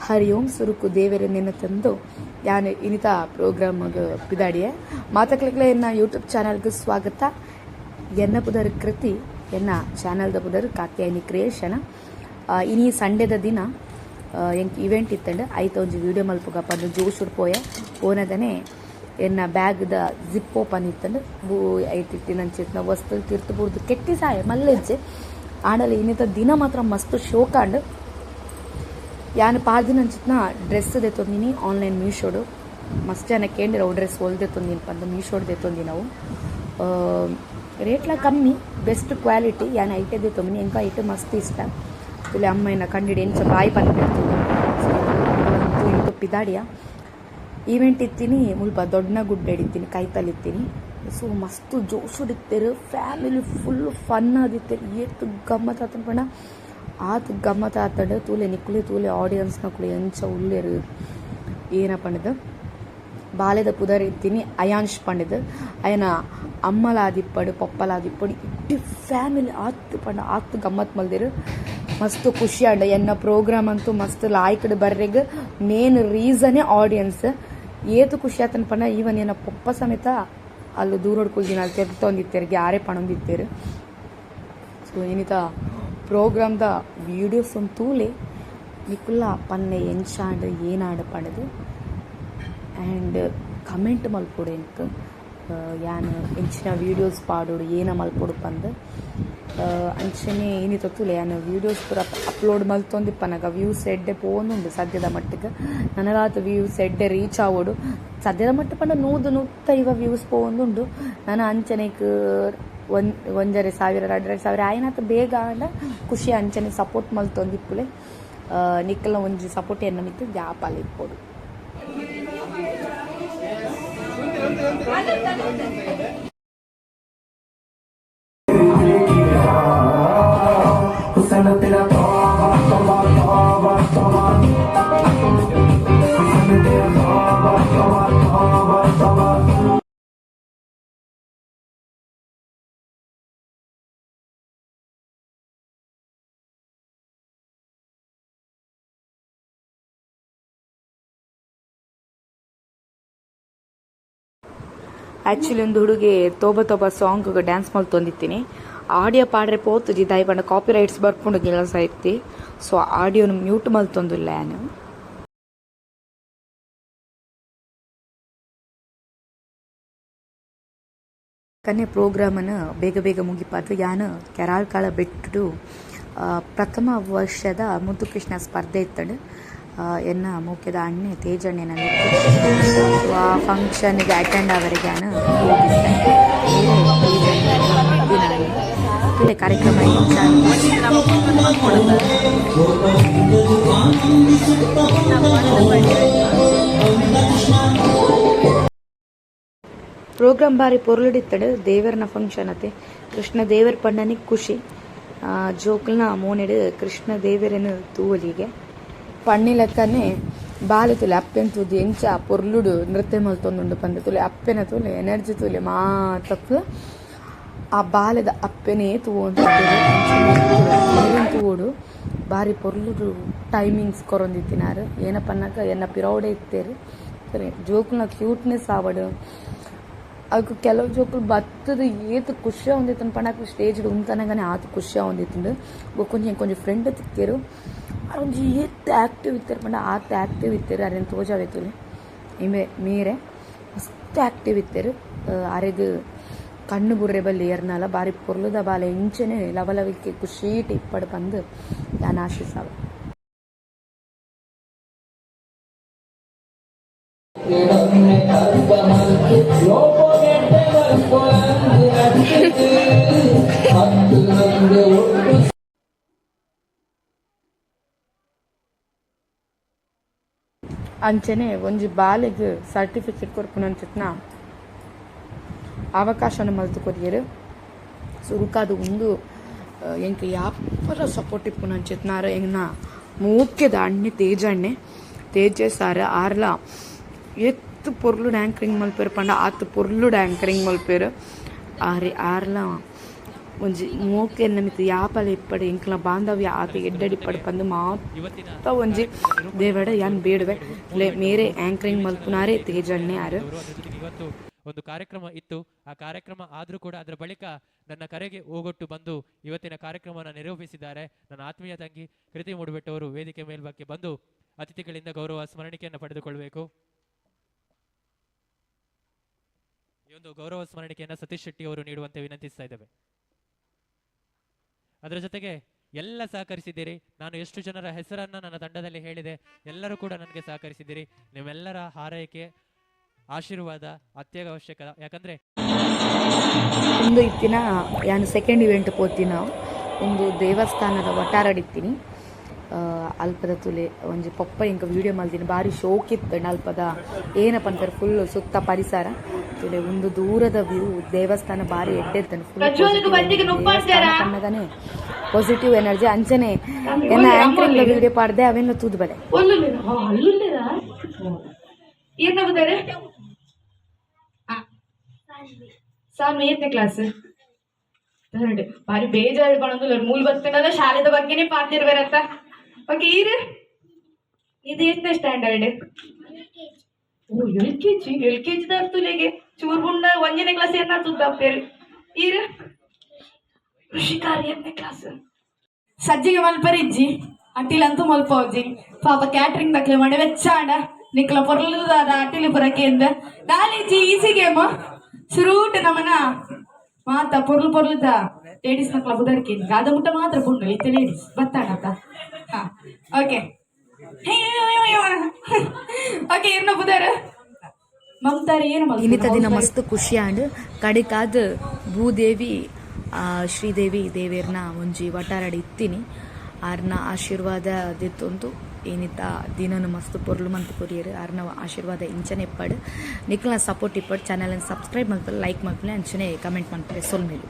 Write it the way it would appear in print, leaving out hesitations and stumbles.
ಹರಿ ಓಂ ಸುರುಕು ದೇವರ ನೆನತಂದು ಯಾನು ಇನಿತ ಪ್ರೋಗ್ರಾಮ್ಗೆ ಪಿದಾಡಿಯೆ ಮಾತಕ್ಲೆಗ್ಲೆ ಎನ್ನ ಯೂಟ್ಯೂಬ್ ಚಾನಲ್ಗೆ ಸ್ವಾಗತ. ಎನ್ನ ಪುದರ್ ಕೃತಿ ಎನ್ನ ಚಾನಲ್ದ ಪುದರ್ ಕಾತ್ಯಾಯಿನಿ ಕ್ರಿಯೇಷನ್. ಇನಿ ಸಂಡೇದ ದಿನ ಎಂಕ್ ಇವೆಂಟ್ ಇತ್ತಂಡು ಐತ ಒಂಜಿ ವಿಡಿಯೋ ಮಲ್ಪುಗ ಪಂದು ಜೋಶುಡ್ ಪೋನದನೆ ಎನ್ನ ಬ್ಯಾಗ್ದ ಜಿಪ್ ಓಪನ್ ಇತ್ತಂಡು ಬೂ ಐತಿಟ್ಟಿನಂಚಿತ್ನ ವಸ್ತು ತಿರ್ತು ಬುಡ್ದು ಕೆಟ್ಟಿ ಸಾಯ ಮಲ್ಲೆಜ್ಜೆ ಆಂಡಲ ಇನಿತ ದಿನ ಮಾತ್ರ ಮಸ್ತ್ ಶೋಕಾಂಡ್ ಯಾನು ಪಾರ್ದಿನಂಚಿತ್ನ ಡ್ರೆಸ್ ದೆತ್ತೊಂದಿನಿ ಆನ್ಲೈನ್ ಮೀಶೋಡು ಮಸ್ತ್ ಜನ ಕೇಂದಿರವು ಡ್ರೆಸ್ ಹೊಲ್ದೆತ್ತೊಂದಿನಿ ಪಂದು ಮೀಶೋಡ್ ದೆತ್ತೊಂದಿ ನಾವು ರೇಟ್ಲ ಕಮ್ಮಿ ಬೆಸ್ಟ್ ಕ್ವಾಲಿಟಿ ಯಾನು ಐಟೆ ದೆತ್ತೊಂದಿನಿ ಎಂಕ ಐಟೆ ಮಸ್ತ್ ಇಷ್ಟ ತುಲೆ ಅಮ್ಮನ ಕಂಡಿಡಿ ಎಂಚ ಬಾಯಿ ಪನ್ಪಿಡ್ತೀನಿ ಇಂಟು ಪಿದಾಡಿಯ ಈವೆಂಟ್ ಇತ್ತೀನಿ ಮುಲ್ಪ ದೊಡ್ಡನ ಗುಡ್ಡೆಡಿತ್ತೀನಿ ಕೈತಲಿತ್ತೀನಿ ಸೊ ಮಸ್ತ್ ಜೋಶುಡಿತ್ತೇರು ಫ್ಯಾಮಿಲಿ ಫುಲ್ ಫನ್ ಆದಿತ್ತೇರು ಏತ್ ಗಮ್ಮತ್ ಆತನ ಪಂಡ ಆತ ಗಮ್ಮತ್ ಆತಂಡು ತೂಲೆ ನಿಕ್ಕುಲೆ ತೂಲೆ ಆಡಿಯನ್ಸ್ನ ಕುಲೆ ಎಂಚ ಉಳ್ಳೇರು ಏನ ಪಂಡದು ಬಾಲೆದ ಪುದರ್ ಇತ್ತೀನಿ ಅಯಾನ್ಶ್ ಪಂಡದು ಅಯ್ಯನ ಅಮ್ಮಲಾದಿಪ್ಪಡು ಪಪ್ಪಲಾದಿಪ್ಪಡು ಇಟ್ಟು ಫ್ಯಾಮಿಲಿ ಆತು ಪಂಡ ಆತು ಗಮ್ಮತ್ ಮಲ್ದಿರು ಮಸ್ತ್ ಖುಷಿ ಆಂಡ ಎನ್ನ ಪ್ರೋಗ್ರಾಮ್ ಅಂತೂ ಮಸ್ತ್ ಲಾಯ್ಕಡ್ ಬರ್ರೆಗ್ ಮೇನ್ ರೀಸನೇ ಆಡಿಯನ್ಸ್ ಏತು ಖುಷಿ ಆತನ ಪಂಡ ಈವನ್ ಏನ ಪಪ್ಪ ಸಮೇತ ಅಲ್ಲಿ ದೂರೋಡ್ ಕುಲ್ದಿನ ಅಲ್ಲಿ ತೆಗ್ತೊಂದಿತ್ತೇರು ಗ್ಯಾರೆ ಪಣೊಂದಿತ್ತೇರು. ಸೊ ಏನಿತ ಪ್ರೋಗ್ರಾಮ್ದ ವೀಡಿಯೋಸ್ ಅಂತೂಲೆ ನಿಕ್ಕುಲ್ಲ ಪನ್ನೆ ಎಂಚಾಂಡ್ ಏನಾಡ ಪಣದು ಆ್ಯಂಡ್ ಕಮೆಂಟ್ ಮಲ್ಪೊಡು ಎಂಕ್ ಯಾನು ಎಂಚಿನ ವೀಡಿಯೋಸ್ ಪಾಡೋಡು ಏನ ಮಲ್ಪೊಡು ಪಂದು ಅಂಚನೆ ಏನಿತ್ತು ತುಲೆ ಯಾನು ವೀಡಿಯೋಸ್ ಪೂರ ಅಪ್ಲೋಡ್ ಮಲ್ತೊಂದಿಪ್ಪನಾಗ ವ್ಯೂಸ್ ಎಡ್ಡೆ ಪೋನುಂಡು ಸದ್ಯದ ಮಟ್ಟಿಗೆ ನನಗಾತ ವ್ಯೂಸ್ ಎಡ್ಡೆ ರೀಚ್ ಆವೋಡು ಸದ್ಯದ ಮಟ್ಟ ಪಂಡ 150 ವ್ಯೂಸ್ ಪೋಂದುಂಡು ನಾನು ಅಂಚನೆಗೆ ಒಂಜರೆ ಸಾವಿರ 2,000 ಆಯ್ನಾತ ಬೇಗ ಆಂಡ ಖುಷಿ ಅಂಚನೆ ಸಪೋರ್ಟ್ ಮಲ್ತೊಂದಿಪ್ಪುಲೆ ನಿಕ್ಕಲ ಒಂಜಿ ಸಪೋರ್ಟ್ ಎನ್ನ ಮಿತ್ತು ಜಾಪಾಲ ಇಪ್ಪೋಡು. ಆ್ಯಕ್ಚುಲಿ ಒಂದು ಹುಡುಗಿ ತೋಬ ಸಾಂಗ್ ಡ್ಯಾನ್ಸ್ ಮಲ್ತೊಂದಿತ್ತೀನಿ ಆಡಿಯೋ ಪಾಡ್ರೆ ಪೋತುಜಿ ದಾಯಿ ಪಂಡ ಕಾಪಿ ರೈಟ್ಸ್ ಬರ್ಕೊಂಡು ಕೆಲಸ ಐತಿ ಸೊ ಆಡಿಯೋನು ಮ್ಯೂಟ್ ಮಲ್ತೊಂದಿಲ್ಲ ನಾನು. ಕನ್ನೆ ಪ್ರೋಗ್ರಾಮನ್ನು ಬೇಗ ಬೇಗ ಮುಗಿಪಾತು ಯಾನು ಕೆರಾಳ್ ಕಾಳ ಬಿಟ್ಟು ಪ್ರಥಮ ವರ್ಷದ ಮುದ್ದುಕೃಷ್ಣ ಸ್ಪರ್ಧೆ ಇತ್ತಂಡು ಎನ್ನ ಮುಖ್ಯದ ಅಣ್ಣೆ ತೇಜಣ್ಣನ ಆ ಫಂಕ್ಷನ್ಗೆ ಅಟೆಂಡ್ ಆವರೆಗೆ ನಾನು ಹೋಗಿದ್ದೆ ಕಾರ್ಯಕ್ರಮ ಪ್ರೋಗ್ರಾಮ್ ಬಾರಿ ಪೊರ್ಲುಡಿತ್ತಡು ದೇವರನ ಫಂಕ್ಷನ್ ಅತೆ ಕೃಷ್ಣ ದೇವರ ಪಂಡನಿಗೆ ಖುಷಿ ಜೋಕಲ್ನ ಮೋನೆಡು ಕೃಷ್ಣ ದೇವರನ್ನು ತೂವಲಿಗೆ ಪಣ್ಣಿ ಲೆಕ್ಕನೆ ಬಾಲೆ ತುಲೆ ಅಪ್ಪೆನ ತೂದು ಎಂಚ ಪೊರ್ಲುಡು ನೃತ್ಯ ಮಲ್ತೊಂದುಂಡು ಪಂದ ತುಲೆ ಅಪ್ಪೆನ ತುಲೆ ಎನರ್ಜಿ ತುಲೆ ಮಾತಪ್ಪು ಆ ಬಾಲೆದ ಅಪ್ಪೆನೇ ತೂವೋಡು ಬಾರಿ ಪೊರ್ಲುಡು ಟೈಮಿಂಗ್ಸ್ ಕೊರೊಂದಿತ್ತಿನಾರು ಏನಪ್ಪನ್ನಾಗ ಎನ್ನ ಪಿರೌಡೆ ಇತ್ತೇರು ಸರಿ ಜೋಕುಲ್ನ ಕ್ಯೂಟ್ನೆಸ್ ಆವಡು ಅದಕ್ಕೆ ಕೆಲವು ಜೋಕುಲು ಬತ್ತದ ಏತು ಖುಷಿ ಹೊಂದಿತ್ತು ಪಣ್ಣಕ್ಕೆ ಸ್ಟೇಜ್ಡು ಉಂತನಗಾನೆ ಆತು ಖುಷಿ ಹೊಂದಿತ್ತು ಕೊಂಚ ಫ್ರೆಂಡ್ ತಿಕ್ಕೇರು ಒಂಜಿ ಏತ್ ಆ್ಯಕ್ಟಿವ್ ಇತ್ತಾರೆ ಪಂಡ ಆತ ಆ್ಯಕ್ಟಿವ್ ಇತ್ತೇರು ಅರೇನು ತೋಜಾವೈತುಲೆ ಇಮೆ ಮೀರೆ ಮಸ್ತ್ ಆ್ಯಕ್ಟಿವ್ ಇತ್ತೇರು ಅರೆಗ್ ಕಣ್ಣು ಬುರ್ರೆ ಬಲ್ಲಿ ಏರ್ನಲ್ಲ ಬಾರಿ ಪೊರ್ಲುದ ಬಾಲೆ ಇಂಚನೆ ಲವಲವಿಕೆ ಖುಷೀಟ್ ಇಪ್ಪಡು ಬಂದು ನಾನು ಆಶಿಸಾವ. ಅಂಚನೆ ಒಂಜಿ ಬಾಲೆಗ್ ಸರ್ಟಿಫಿಕೇಟ್ ಕೊರ್ಪುನಂಚಿತ್ನ ಅವಕಾಶನ ಮಲ್ತು ಕೊರಿಯರು ಸುರುಕಾದು ಒಂದು ಎಂಕ್ ಯಾಪರ ಸಪೋರ್ಟ್ ಇಪ್ಪುನಂಚಿತ್ನಾರ ಎಂಗ್ನ ಮುಖ್ಯದ ಅಣ್ಣೆ ತೇಜೆ ಸಾರ ಆರ್ಲ ಎತ್ತು ಪೊರ್ಲುಡು ಆ್ಯಂಕರಿಂಗ್ ಮಲ್ಪೇರು ಪಂಡ ಆತು ಪೊರ್ಲುಡು ಆ್ಯಂಕರಿಂಗ್ ಮಲ್ಪೇರು ಆರ್ಲ ಒಂಜಿ ಮೋಕೆ ನಮಿತ್ ಯಾಪಲ ಇಪ್ಪಡು ಇಂಕ್ಲ ಬಾಂಧವ್ಯ ಆತ ಎಡ್ಡಡಿಪ್ಪಡು ಪಂದು ಮಾತ ಒಂಜಿ ದೇವಡ ಯಾನ್ ಬೇಡುವೆ ಮೇರೆ ಆಂಕರಿಂಗ್ ಮಲ್ಪುನಾರೇ ತೇಜಣ್ಣೆ ಆರು. ಇವತ್ತು ಒಂದು ಕಾರ್ಯಕ್ರಮ ಇತ್ತು, ಆ ಕಾರ್ಯಕ್ರಮ ಆದರೂ ಕೂಡ ಅದರ ಬಳಿಕ ನನ್ನ ಕರೆಗೆ ಓಗೊಟ್ಟು ಬಂದು ಇವತ್ತಿನ ಕಾರ್ಯಕ್ರಮವನ್ನು ನಿರೂಪಿಸಿದ್ದಾರೆ ನನ್ನ ಆತ್ಮೀಯ ತಂಗಿ ಕೃತಿ ಮೂಡುಬೆಟ್ಟವರು. ವೇದಿಕೆ ಮೇಲ್ಭಾಗಕ್ಕೆ ಬಂದು ಅತಿಥಿಗಳಿಂದ ಗೌರವ ಸ್ಮರಣಿಕೆಯನ್ನು ಪಡೆದುಕೊಳ್ಳಬೇಕು. ಈ ಒಂದು ಗೌರವ ಸ್ಮರಣಿಕೆಯನ್ನು ಸತೀಶ್ ಶೆಟ್ಟಿ ಅವರು ನೀಡುವಂತೆ ವಿನಂತಿಸ್ತಾ ಇದ್ದೇವೆ. ಅದರ ಜೊತೆಗೆ ಎಲ್ಲ ಸಹಕರಿಸಿದ್ದೀರಿ. ನಾನು ಎಷ್ಟು ಜನರ ಹೆಸರನ್ನ ನನ್ನ ತಂಡದಲ್ಲಿ ಹೇಳಿದೆ, ಎಲ್ಲರೂ ಕೂಡ ನನಗೆ ಸಹಕರಿಸಿದ್ದೀರಿ. ನಿಮ್ಮೆಲ್ಲರ ಹಾರೈಕೆ ಆಶೀರ್ವಾದ ಅತ್ಯವಶ್ಯಕ. ಯಾಕಂದ್ರೆ ಒಂದು ಇತ್ತಿನ ಯಾನು ಸೆಕೆಂಡ್ ಇವೆಂಟ್ ಪೋತಿನ ಒಂದು ದೇವಸ್ಥಾನದ ಒಟ್ಟಾರಡಿತ್ತೀನಿ ಅಲ್ಪದ ತುಲೆ ಒಂಜಿ ಪೊಪ್ಪ ಇಂಕ ವಿಡಿಯೋ ಮಲ್ತೀನಿ. ಭಾರಿ ಶೋಕಿತ್ತು ಅಲ್ಪದ ಏನಪ್ಪ ಅಂತಾರೆ ಫುಲ್ ಸುತ್ತ ಪರಿಸರ ತುಲೆ ಒಂದು ದೂರದ ವ್ಯೂ. ದೇವಸ್ಥಾನ ಭಾರಿ ಎಡ್ಡೆತ್ತನು ಫುಲ್ ಕನ್ನದನೆ ಪಾಸಿಟಿವ್ ಎನರ್ಜಿ ಅಂಚನೆ ಎನ್ನ ಆಂಕರಿಂಗ್ ವಿಡಿಯೋ ಪಾಡ್ದೆ ಅವೆಲ್ಲ ತೂದ್ ಬಲೆ ಸಾಮಿ 8ನೇ ಕ್ಲಾಸ್ ಭಾರಿ ಬೇಜಾರು ಪಣಂದು ಮೂಲ ಬರ್ತೇನಲ್ಲ ಶಾಲೆದ ಬಗ್ಗೆನೇ ಪಾತಿರ್ಬೇರತ್ತ. ಓಕೆ ಈರು ಇದು 8ನೇ ಸ್ಟ್ಯಾಂಡರ್ಡ್. ಓ ಎಲ್ ಕೆ ಜಿ ತುಲೆಗೆ ಚೂರ್ ಗುಂಡ 1ನೇ ಕ್ಲಾಸ್ ಏನ ತುದ್ದಾಪ್ತೇರಿ. ಈರು ಕೃಷಿಕಾರಿ 8ನೇ ಕ್ಲಾಸ್. ಸಜ್ಜಿಗೆ ಮಲ್ಪರಿಜ್ಜಿ ಅಟ್ಟಿಲಂತೂ ಮಲ್ಪೋಜ್ಜಿ ಪಾಪ ಕ್ಯಾಟ್ರಿಂಗ್ ದಕ್ಲೆ ಮಾಡಿ ವೆಚ್ಚಾಂಡ ನಿಕ್ಲ ಪೊರ್ಲುದಾದ ಅಟ್ಟಿಲಿ ಬರಕೆಂದ ನಾಲಿಜ್ಜಿ ಈಸಿ ಗೇಮ್ ಸುರೂಟ್ ನಮನ ಮಾತ ಪೊರ್ಲುದ ಲೇಡೀಸ್ ಮಕ್ಳ ಬುದರ್ಕೆ ಅದ ಮುಟ್ಟ ಮಾತ್ರ ಪುಂಡು ಇತ್ತೆ ಲೇಡೀಸ್ ಬತ್ತಾಡತ್ತ. ಓಕೆ ಓಕೆ ಇರ್ನ ಬುದರ್ ಮಮತಾರಿ ಏನು ಇನ್ನಿತ ದಿನ ಮಸ್ತ್ ಖುಷಿ ಆಂಡ್ ಕಡಿಕಾದ ಭೂದೇವಿ ಶ್ರೀದೇವಿ ದೇವೇರ್ನ ಒಂಜಿ ವಟಾರಡಿ ಇತ್ತೀನಿ. ಆರ್ನ ಆಶೀರ್ವಾದ ದಿತ್ತೊಂದು ಏನಿತ್ತ ದಿನನು ಮಸ್ತ್ ಪೊರ್ಲು ಮಂತ್ ಕೊರಿಯರು. ಆರ್ನ ಆಶೀರ್ವಾದ ಇಂಚನೆ ಇಪ್ಪಡು ನಿಕ್ಲ ಸಪೋರ್ಟ್ ಇಪ್ಪಡು. ಚಾನಲ್ ಸಬ್ಸ್ಕ್ರೈಬ್ ಮಾಡ್ತಾರೆ, ಲೈಕ್ ಮಾಡ್ತಾರೆ, ಅಂಚನೆ ಕಮೆಂಟ್ ಮಾಡ್ತಾರೆ ಸೊಲ್ಮೇಲು.